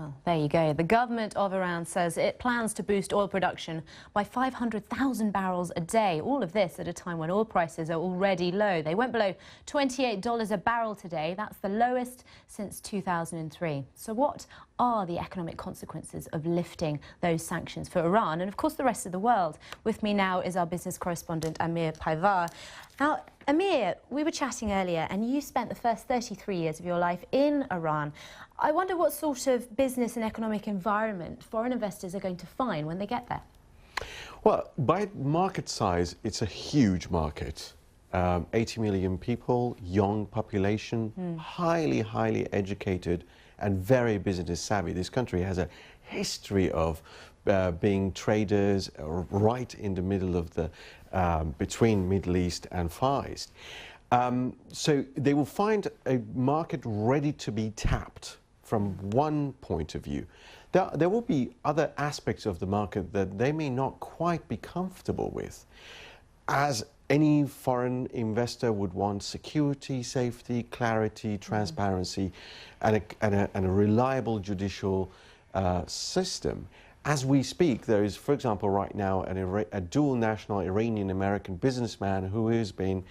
Well, there you go. The government of Iran says it plans to boost oil production by 500,000 barrels a day. All of this at a time when oil prices are already low. They went below $28 a barrel today. That's the lowest since 2003. So what are the economic consequences of lifting those sanctions for Iran and, of course, the rest of the world? With me now is our business correspondent, Amir Paivar. Now, Amir, we were chatting earlier and you spent the first 33 years of your life in Iran. I wonder what sort of business and economic environment foreign investors are going to find when they get there. Well, by market size, it's a huge market. 80 million people, young population, highly educated and very business savvy. This country has a history of being traders right in the middle of the between Middle East and Far East. So they will find a market ready to be tapped from one point of view. There will be other aspects of the market that they may not quite be comfortable with. As any foreign investor would want security, safety, clarity, transparency, and a reliable judicial system. As we speak, there is, for example, right now a dual national Iranian-American businessman who has been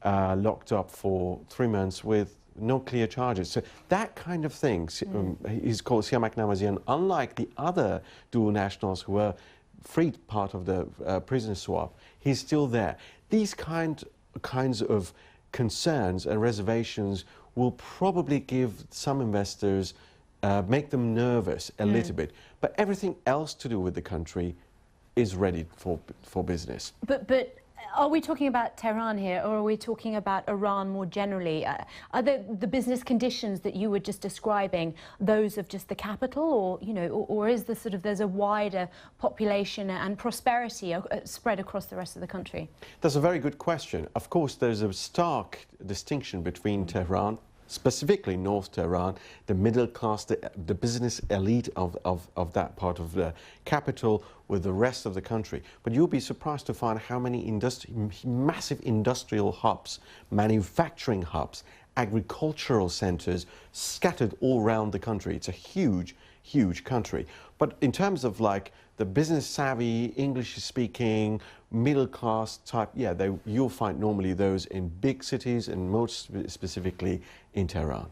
locked up for 3 months with no clear charges. So that kind of thing, he's called Siamak Namazian, unlike the other dual nationals who were freed part of the prisoner swap, he's still there. These kinds of concerns and reservations will probably give some investors, make them nervous a little bit. But everything else to do with the country is ready for business. But are we talking about Tehran here, or are we talking about Iran more generally? Are the business conditions that you were just describing those of just the capital, or or is the there's a wider population and prosperity spread across the rest of the country? That's a very good question. Of course, there's a stark distinction between Tehran, specifically North Tehran, the middle class, the business elite of that part of the capital, with the rest of the country. But you'll be surprised to find how many massive industrial hubs, manufacturing hubs, agricultural centers scattered all around the country. It's a huge country. But in terms of like the business savvy, English speaking, middle class type, yeah, you'll find normally those in big cities and most specifically in Tehran.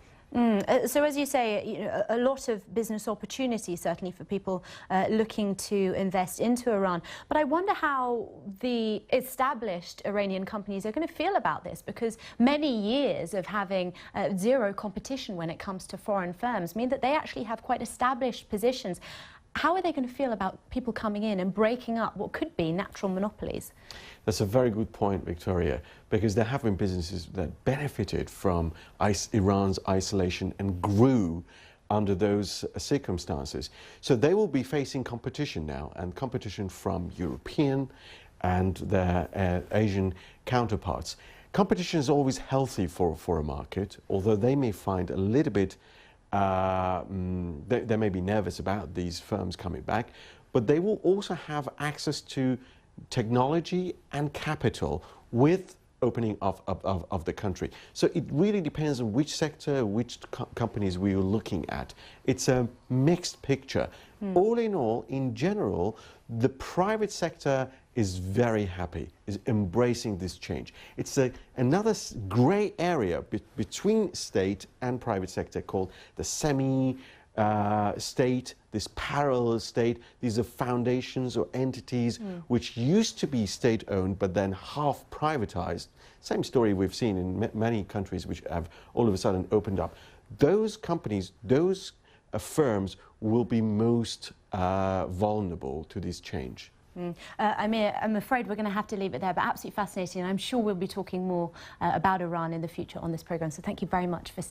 So as you say, a lot of business opportunities certainly for people looking to invest into Iran. But I wonder how the established Iranian companies are going to feel about this, because many years of having zero competition when it comes to foreign firms mean that they actually have quite established positions. How are they going to feel about people coming in and breaking up what could be natural monopolies? That's a very good point, Victoria, because there have been businesses that benefited from Iran's isolation and grew under those circumstances. So they will be facing competition now, and competition from European and their Asian counterparts. Competition is always healthy for a market, although they may find a little bit they may be nervous about these firms coming back, but they will also have access to technology and capital with opening of the country. So it really depends on which sector, which companies we are looking at. It's a mixed picture. All in all, in general, the private sector is very happy, is embracing this change. It's another grey area between state and private sector called the semi-state, this parallel state. These are foundations or entities which used to be state-owned but then half privatized. Same story we've seen in many countries which have all of a sudden opened up. Those companies, those firms will be most vulnerable to this change. Amir, I'm afraid we're going to have to leave it there, but absolutely fascinating. I'm sure we'll be talking more about Iran in the future on this programme. So thank you very much for